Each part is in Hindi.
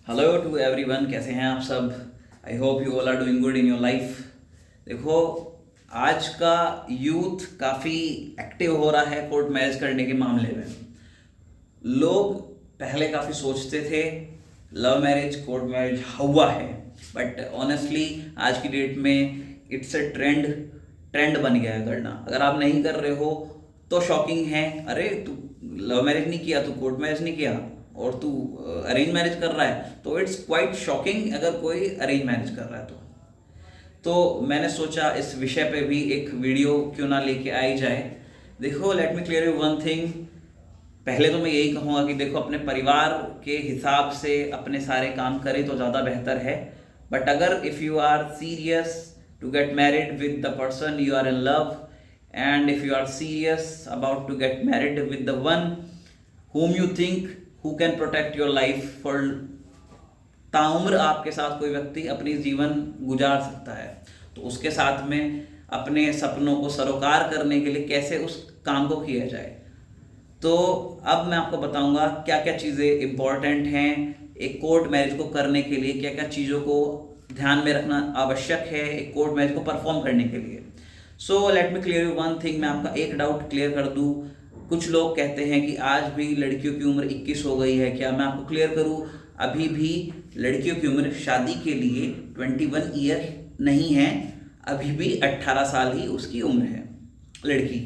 हेलो टू एवरीवन, कैसे हैं आप सब। I hope you all are doing good in your life. देखो, आज का यूथ काफ़ी एक्टिव हो रहा है कोर्ट मैरिज करने के मामले में। लोग पहले काफ़ी सोचते थे लव मैरिज कोर्ट मैरिज हुआ है, बट ऑनेस्टली आज की डेट में इट्स अ ट्रेंड बन गया है करना। अगर आप नहीं कर रहे हो तो शॉकिंग है। अरे तू लव मैरिज नहीं किया, तू कोर्ट मैरिज नहीं किया और तू अरेंज मैरिज कर रहा है, तो इट्स क्वाइट शॉकिंग अगर कोई अरेंज मैरिज कर रहा है तो मैंने सोचा इस विषय पे भी एक वीडियो क्यों ना लेके आई जाए। देखो, let me clear you one thing. पहले तो मैं यही कहूँगा कि देखो, अपने परिवार के हिसाब से अपने सारे काम करें तो ज़्यादा बेहतर है। बट अगर if you are serious to get married with the person you are in love, and if you are serious about to get married with the one whom you think who can protect your life for ताउम्र आपके साथ कोई व्यक्ति अपनी जीवन गुजार सकता है, तो उसके साथ में अपने सपनों को सरोकार करने के लिए कैसे उस काम को किया जाए। तो अब मैं आपको बताऊंगा क्या क्या चीज़ें इम्पॉर्टेंट हैं एक कोर्ट मैरिज को करने के लिए, क्या क्या चीज़ों को ध्यान में रखना आवश्यक है एक कोर्ट मैरिज को परफॉर्म करने के लिए। So let me clear you one thing. मैं आपका एक डाउट क्लियर कर दूँ। कुछ लोग कहते हैं कि आज भी लड़कियों की उम्र 21 हो गई है क्या। मैं आपको क्लियर करूं, अभी भी लड़कियों की उम्र शादी के लिए 21 ईयर नहीं है, अभी भी 18 साल ही उसकी उम्र है। लड़की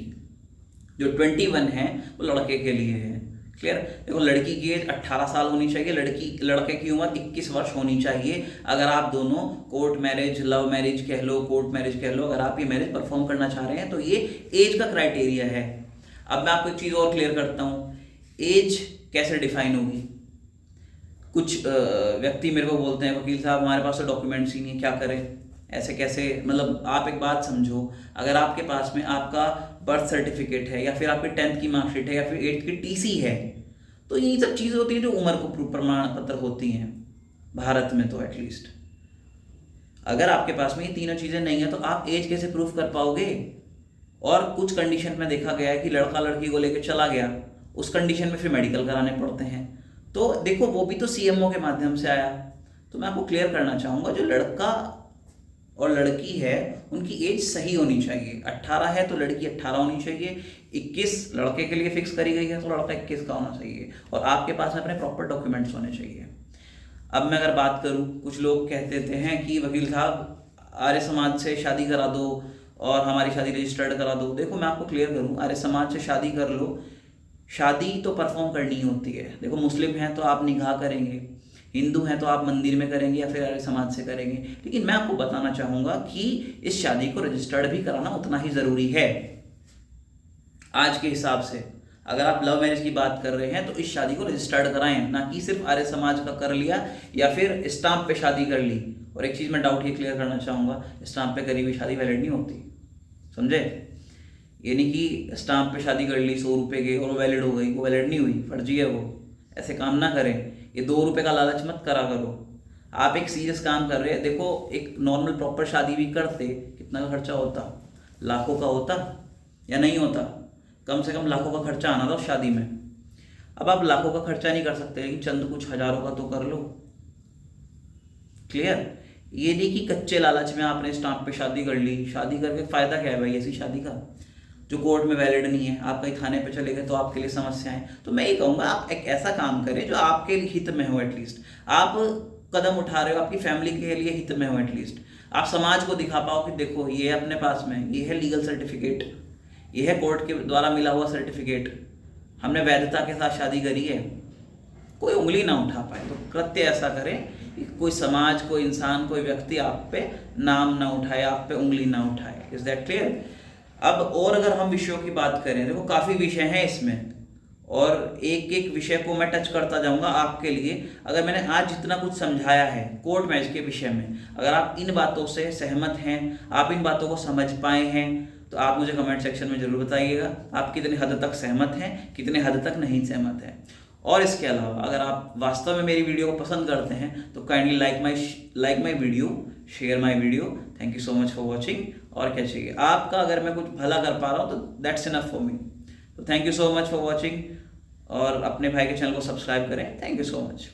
जो 21 है वो लड़के के लिए है। क्लियर। देखो, लड़की की एज 18 साल होनी चाहिए, लड़के की उम्र 21 वर्ष होनी चाहिए। अगर आप दोनों कोर्ट मैरिज, लव मैरिज कह लो, कोर्ट मैरिज कह लो, अगर आप ये मैरिज परफॉर्म करना चाह रहे हैं तो ये एज का क्राइटेरिया है। अब मैं आपको एक चीज़ और क्लियर करता हूँ, एज कैसे डिफाइन होगी। कुछ व्यक्ति मेरे को बोलते हैं, वकील साहब हमारे पास तो डॉक्यूमेंट्स ही नहीं, क्या करें, ऐसे कैसे। मतलब आप एक बात समझो, अगर आपके पास में आपका बर्थ सर्टिफिकेट है या फिर आपकी 10th की मार्कशीट है या फिर 8th की टीसी है, तो यही सब चीज़ें होती हैं जो उम्र को प्रमाण पत्र होती हैं भारत में। तो एटलीस्ट अगर आपके पास में ये तीनों चीज़ें नहीं है तो आप एज कैसे प्रूफ कर पाओगे। और कुछ कंडीशन में देखा गया है कि लड़का लड़की को लेकर चला गया, उस कंडीशन में फिर मेडिकल कराने पड़ते हैं। तो देखो, वो भी तो सीएमओ के माध्यम से आया। तो मैं आपको क्लियर करना चाहूँगा, जो लड़का और लड़की है उनकी एज सही होनी चाहिए। 18 है तो लड़की 18 होनी चाहिए, 21 लड़के के लिए फिक्स करी गई है तो लड़का 21 का होना चाहिए, और आपके पास में अपने प्रॉपर डॉक्यूमेंट्स होने चाहिए। अब मैं अगर बात करूँ, कुछ लोग कहते थे हैं कि वकील साहब आर्य समाज से शादी करा दो और हमारी शादी रजिस्टर्ड करा दो। देखो, मैं आपको क्लियर करूं, आर्य समाज से शादी कर लो, शादी तो परफॉर्म करनी ही होती है। देखो, मुस्लिम हैं तो आप निकाह करेंगे, हिंदू हैं तो आप मंदिर में करेंगे या फिर आर्य समाज से करेंगे। लेकिन मैं आपको बताना चाहूँगा कि इस शादी को रजिस्टर्ड भी कराना उतना ही ज़रूरी है आज के हिसाब से। अगर आप लव मैरिज की बात कर रहे हैं तो इस शादी को रजिस्टर्ड कराएं, ना कि सिर्फ आर्य समाज का कर लिया या फिर स्टाम्प पे शादी कर ली। और एक चीज़ मैं डाउट ये क्लियर करना चाहूँगा, स्टाम्प पे करी हुई शादी वैलिड नहीं होती, समझे। ये नहीं कि स्टाम्प पे शादी कर ली 100 रुपये की और वो वैलिड हो गई, वो वैलिड नहीं हुई, फर्जी है वो। ऐसे काम ना करें, ये 2 रुपये का लालच मत करा करो। आप एक सीरियस काम कर रहे हैं। देखो, एक नॉर्मल प्रॉपर शादी भी करते, कितना का खर्चा होता, लाखों का होता या नहीं होता। कम से कम लाखों का खर्चा आना था उस शादी में। अब आप लाखों का खर्चा नहीं कर सकते, लेकिन चंद कुछ हजारों का तो कर लो। क्लियर। ये नहीं कि कच्चे लालच में आपने स्टाम्प पे शादी कर ली, शादी करके फ़ायदा क्या है भाई ऐसी शादी का जो कोर्ट में वैलिड नहीं है। आप कहीं थाने पे चले गए तो आपके लिए समस्याएं। तो मैं ये कहूँगा, आप एक ऐसा काम करें जो आपके लिए हित में हो। एटलीस्ट आप कदम उठा रहे हो, आपकी फैमिली के लिए हित में हो। एटलीस्ट आप समाज को दिखा पाओ कि देखो, ये है अपने पास में, ये है लीगल सर्टिफिकेट, ये है कोर्ट के द्वारा मिला हुआ सर्टिफिकेट, हमने वैधता के साथ शादी करी है। कोई उंगली ना उठा पाए तो कृत्य ऐसा करें कि कोई समाज, कोई इंसान, कोई व्यक्ति आप पे नाम ना उठाए, आप पे उंगली ना उठाए। Is that clear. अब और अगर हम विषयों की बात करें, देखो काफ़ी विषय हैं इसमें और एक एक विषय को मैं टच करता जाऊंगा आपके लिए। अगर मैंने आज जितना कुछ समझाया है कोर्ट मैरिज के विषय में, अगर आप इन बातों से सहमत हैं, आप इन बातों को समझ पाए हैं, तो आप मुझे कमेंट सेक्शन में ज़रूर बताइएगा आप कितने हद तक सहमत हैं, कितने हद तक नहीं सहमत हैं। और इसके अलावा अगर आप वास्तव में मेरी वीडियो को पसंद करते हैं तो kindly like my video, share my video. Thank you so much for watching. और क्या चाहिए आपका, अगर मैं कुछ भला कर पा रहा हूँ तो दैट्स इनफ फॉर मी। तो thank you so much for watching, और अपने भाई के चैनल को सब्सक्राइब करें। Thank you so much.